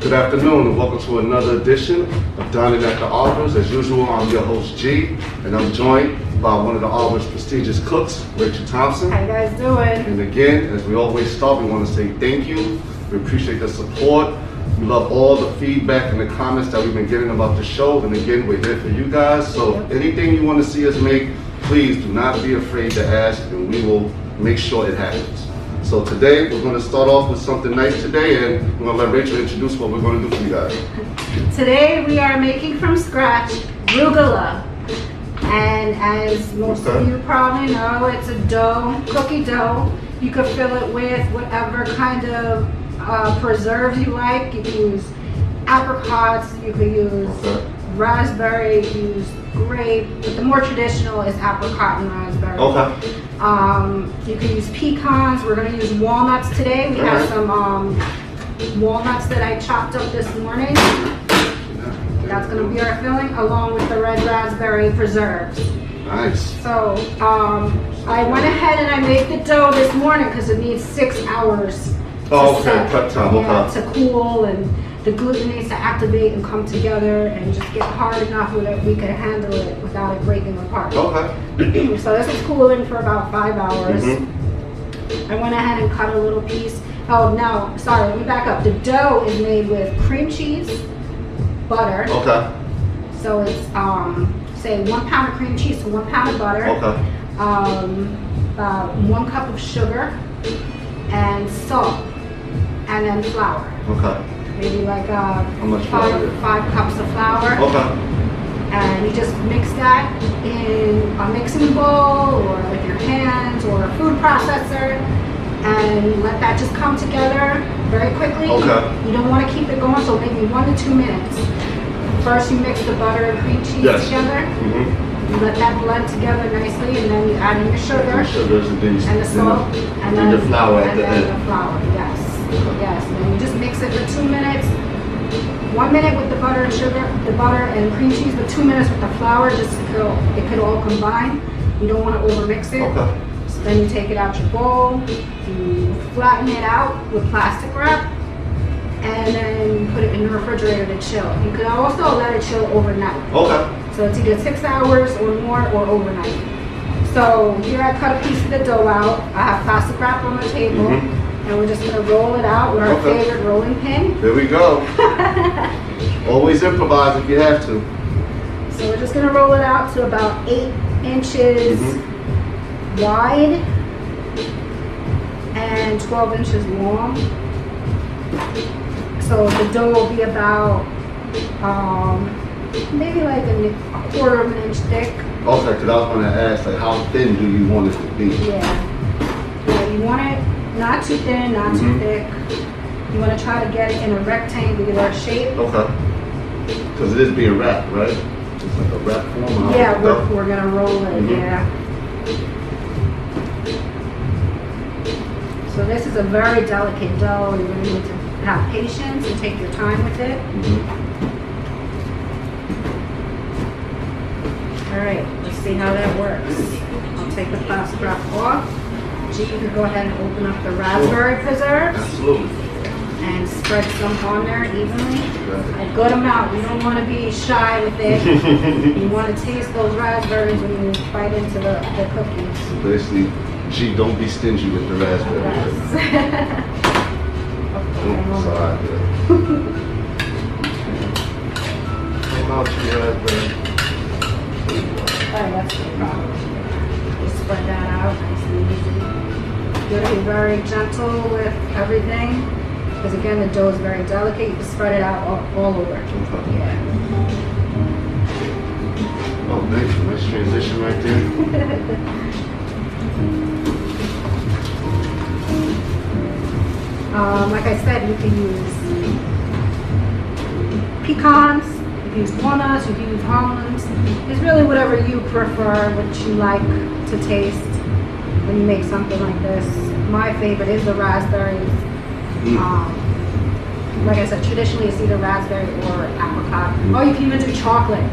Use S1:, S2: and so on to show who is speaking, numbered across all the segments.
S1: Good afternoon and welcome to another edition of Dining at the Arbor's. As usual, I'm your host G, and I'm joined by one of the Arbor's prestigious cooks, Rachel Thompson.
S2: How you guys doing?
S1: And again, as we always start, we want to say thank you. We appreciate the support. We love all the feedback and the comments that we've been getting about the show. And again, we're here for you guys. So anything you want to see us make, please do not be afraid to ask, and we will make sure it happens. So today, we're going to start off with something nice today, and we're going to let Rachel introduce what we're going to do for you guys.
S2: Today we are making from scratch Rugelach. And as most of you probably know, it's a dough, cookie dough. You could fill it with whatever kind of preserves you like. You can use apricots, you could use raspberry, you can use grape, but the more traditional is apricot and raspberry.
S1: Okay.
S2: You can use pecans. We're going to use walnuts today. We have some walnuts that I chopped up this morning. That's going to be our filling, along with the red raspberry preserves.
S1: Nice.
S2: So I went ahead and I made the dough this morning because it needs 6 hours.
S1: Oh, okay. Prep time. Okay.
S2: To cool, and the gluten needs to activate and come together and just get hard enough that we could handle it without it breaking apart.
S1: Okay.
S2: So this is cooling for about 5 hours. I went ahead and cut a little piece. Oh, no, sorry, let me back up. The dough is made with cream cheese, butter.
S1: Okay.
S2: So it's, say 1 pound of cream cheese to 1 pound of butter.
S1: Okay.
S2: About 1 cup of sugar and salt, and then flour.
S1: Okay.
S2: Maybe like
S1: How much flour?
S2: 5 cups of flour.
S1: Okay.
S2: And you just mix that in a mixing bowl or with your hands or a food processor, and let that just come together very quickly.
S1: Okay.
S2: You don't want to keep it going, so maybe 1 to 2 minutes. First you mix the butter and cream cheese together. You let that blend together nicely, and then you add in your sugar and the salt, and then
S1: the flour at the end.
S2: The flour, yes. Yes, and then you just mix it for 2 minutes. 1 minute with the butter and sugar, the butter and cream cheese, but 2 minutes with the flour, just so it could all combine. You don't want to overmix it.
S1: Okay.
S2: So then you take it out your bowl, you flatten it out with plastic wrap, and then you put it in the refrigerator to chill. You could also let it chill overnight.
S1: Okay.
S2: So it's either 6 hours or more, or overnight. So here I cut a piece of the dough out. I have plastic wrap on the table, and we're just gonna roll it out with our favorite rolling pin.
S1: There we go. Always improvise if you have to.
S2: So we're just gonna roll it out to about 8 inches wide and 12 inches long. So the dough will be about maybe like a 1/4 of an inch thick.
S1: Okay, because I was going to ask, like, how thin do you want it to be?
S2: Yeah, you want it not too thin, not too thick. You want to try to get it in a rectangular shape.
S1: Okay. Because it is being wrapped, right? It's like a wrap form.
S2: Yeah, we're going to roll it, yeah. So this is a very delicate dough. You're going to need to have patience and take your time with it. All right, let's see how that works. I'll take the plastic wrap off. G, you can go ahead and open up the raspberry preserves.
S1: Absolutely.
S2: And spread some on there evenly. A good amount. You don't want to be shy with it. You want to taste those raspberries when you bite into the cookies.
S1: So basically, G, don't be stingy with the raspberry.
S2: Yes.
S1: Sorry. Come out your raspberry.
S2: Alright, that's no problem. Just spread that out nice and easy. You gotta be very gentle with everything, because again, the dough is very delicate. You can spread it out all over. Yeah.
S1: Oh, thank you. Nice transition right there.
S2: Like I said, you can use pecans, you can use walnuts, you can use almonds. It's really whatever you prefer, what you like to taste when you make something like this. My favorite is the raspberries. Like I said, traditionally it's either raspberry or apricot. Or you can even do chocolate.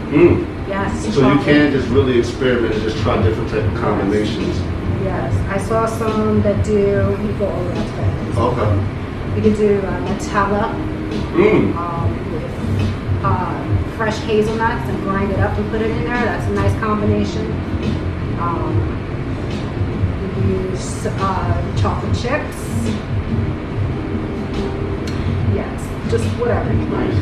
S2: Yes.
S1: So chocolate. You can just really experiment and just try different type of combinations.
S2: Yes. I saw some that do, you go over that.
S1: Okay.
S2: You can do Nutella
S1: Mm.
S2: with fresh hazelnuts and grind it up and put it in there. That's a nice combination. We use chocolate chips. Yes, just whatever.
S1: Nice.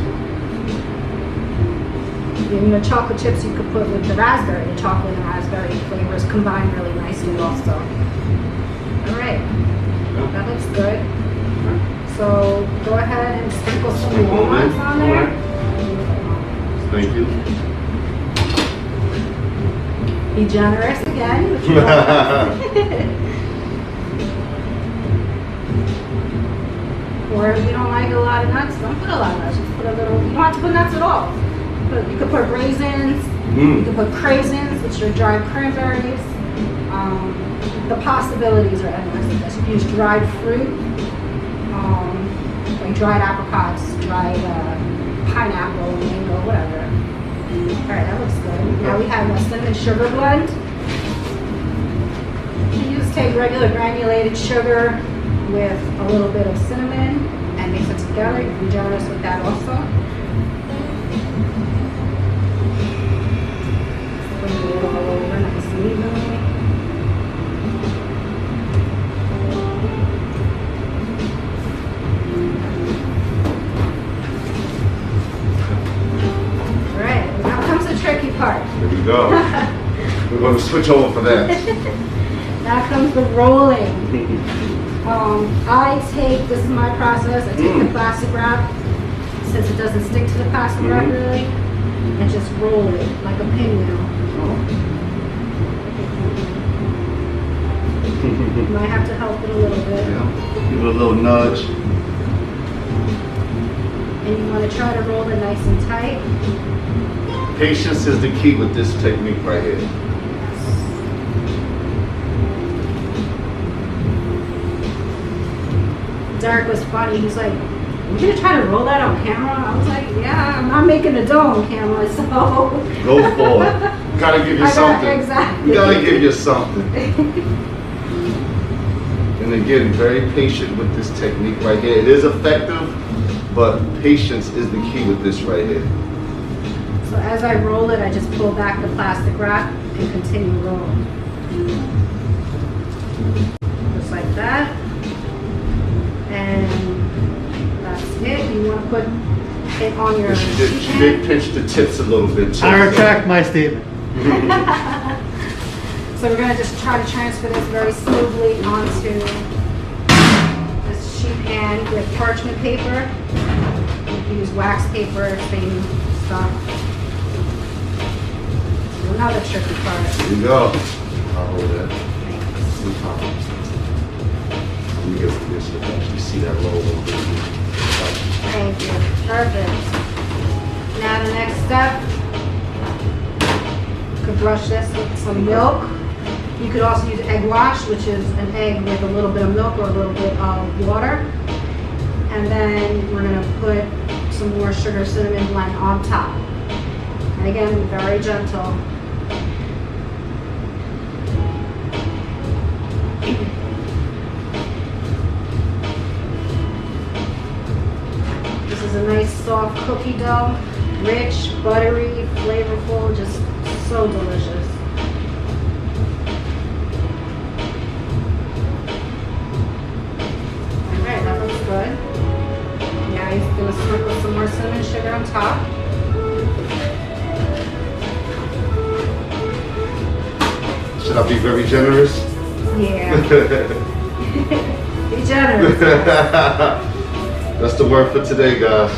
S2: In the chocolate chips you could put with the raspberry, the chocolate and raspberry flavors combine really nicely also. Alright, that looks good. So go ahead and sprinkle some walnuts on there.
S1: Thank you.
S2: Be generous again. Or if you don't like a lot of nuts, don't put a lot of nuts. Just put a little. You don't have to put nuts at all. You could put raisins. You could put craisins, which are dried cranberries. The possibilities are endless with this. You can use dried fruit, like dried apricots, dried pineapple, mango, whatever. All right, that looks good. Now we have a cinnamon sugar blend. You just take regular granulated sugar with a little bit of cinnamon and mix it together. You can be generous with that also. Bring it all over nice and evenly. Alright, now comes the tricky part.
S1: Here we go. We're going to switch over for that.
S2: Now comes the rolling. This is my process, I take the plastic wrap, since it doesn't stick to the plastic wrap really, and just roll it like a pinwheel. You might have to help it a little bit.
S1: Yeah. Give it a little nudge.
S2: And you want to try to roll it nice and tight.
S1: Patience is the key with this technique right here.
S2: Derek was funny. He's like, "We're gonna try to roll that on camera." I was like, "Yeah, I'm not making a dough on camera, so."
S1: Go for it. Gotta give you something.
S2: Exactly.
S1: Gotta give you something. And again, very patient with this technique right here. It is effective, but patience is the key with this right here.
S2: So as I roll it, I just pull back the plastic wrap and continue rolling. Just like that. And that's it. You want to put it on your
S1: She did pinch the tips a little bit too.
S3: I retract my statement.
S2: So we're going to just try to transfer this very smoothly onto this sheet pan with parchment paper. You can use wax paper, same stuff. So another tricky part.
S1: Here you go. I'll hold that. No problem. Let me get this so you can actually see that roll a little bit.
S2: Thank you. Perfect. Now the next step, you could brush this with some milk. You could also use egg wash, which is an egg with a little bit of milk or a little bit of water. And then we're going to put some more sugar cinnamon blend on top. And again, very gentle. This is a nice soft cookie dough, rich, buttery, flavorful, just so delicious. Alright, that looks good. Now he's going to sprinkle some more cinnamon sugar on top.
S1: Should I be very generous?
S2: Yeah. Be generous.
S1: That's the word for today, guys.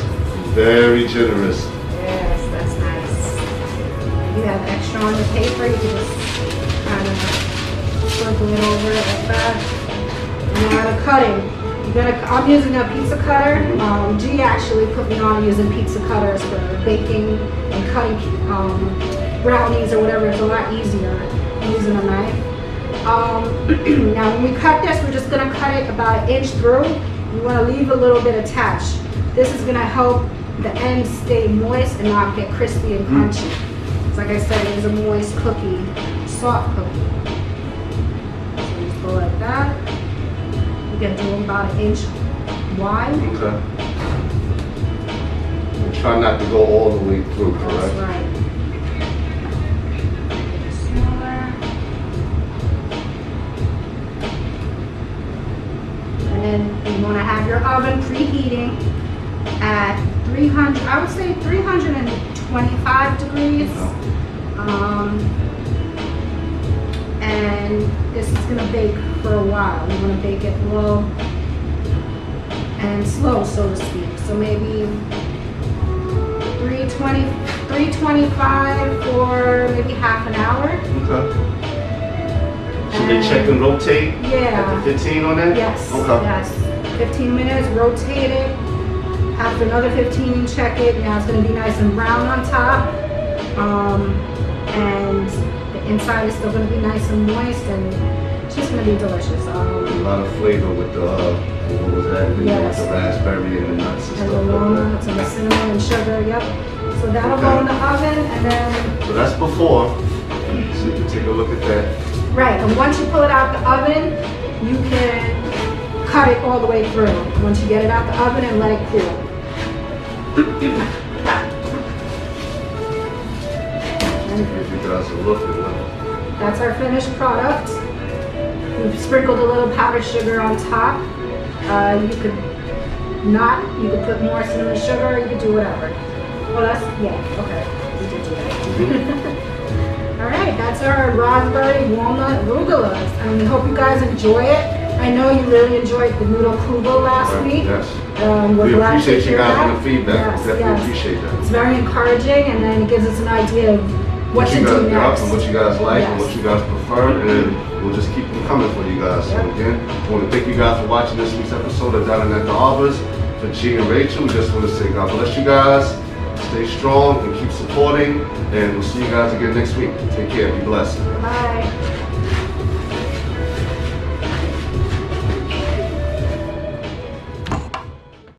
S1: Very generous.
S2: Yes, that's nice. If you have extra on the paper, you can just kind of sprinkle it over it like that. And now the cutting. I'm using a pizza cutter. G actually put me on using pizza cutters for baking and cutting brownies or whatever. It's a lot easier than using a knife. Now when we cut this, we're just going to cut it about an inch through. You want to leave a little bit attached. This is going to help the ends stay moist and not get crispy and crunchy. It's like I said, it is a moist cookie, soft cookie. So just go like that. You can do them about an inch wide.
S1: Okay. try not to go all the way through,
S2: That's
S1: correct?
S2: right. Smaller. And then you want to have your oven preheating at 300, I would say 325 degrees. And this is going to bake for a while. You want to bake it low and slow, so to speak. So maybe 325 for maybe half an hour.
S1: Okay. So they check and rotate?
S2: Yeah.
S1: At the 15 on that?
S2: Yes.
S1: Okay.
S2: Yes. 15 minutes, rotate it. After another 15, check it. Now it's going to be nice and brown on top. And the inside is still going to be nice and moist, and it's just going to be delicious.
S1: A lot of flavor with the, what was that?
S2: Yes.
S1: With the raspberry and the nuts and
S2: And
S1: stuff
S2: the
S1: like
S2: walnuts and the cinnamon and sugar, yep. So that'll go in the oven, and then,
S1: that. So that's before. So you can take a look at that.
S2: right, and once you pull it out the oven, you can cut it all the way through. Once you get it out the oven and let it cool.
S1: Give you guys a look at that.
S2: That's our finished product. We've sprinkled a little powdered sugar on top. You could put more cinnamon sugar, you could do whatever. Well, okay. We did do that. All right, that's our raspberry walnut rugelachs, and we hope you guys enjoy it. I know you really enjoyed the noodle kugel last week.
S1: Yes.
S2: We're
S1: We
S2: glad to
S1: appreciate you
S2: hear
S1: guys
S2: that.
S1: and the feedback.
S2: Yes,
S1: Definitely
S2: yes.
S1: appreciate that.
S2: It's very encouraging, and then it gives us an idea of what to
S1: you guys
S2: do
S1: got
S2: next.
S1: and what you guys like and
S2: Yes.
S1: what you guys prefer, and we'll just keep them coming for you guys. So
S2: Yep.
S1: again, I want to thank you guys for watching this week's episode of Down at the Harbors. For G and Rachel, we just want to say God bless you guys. Stay strong and keep supporting, and we'll see you guys again next week. Take care. Be blessed.
S2: Bye.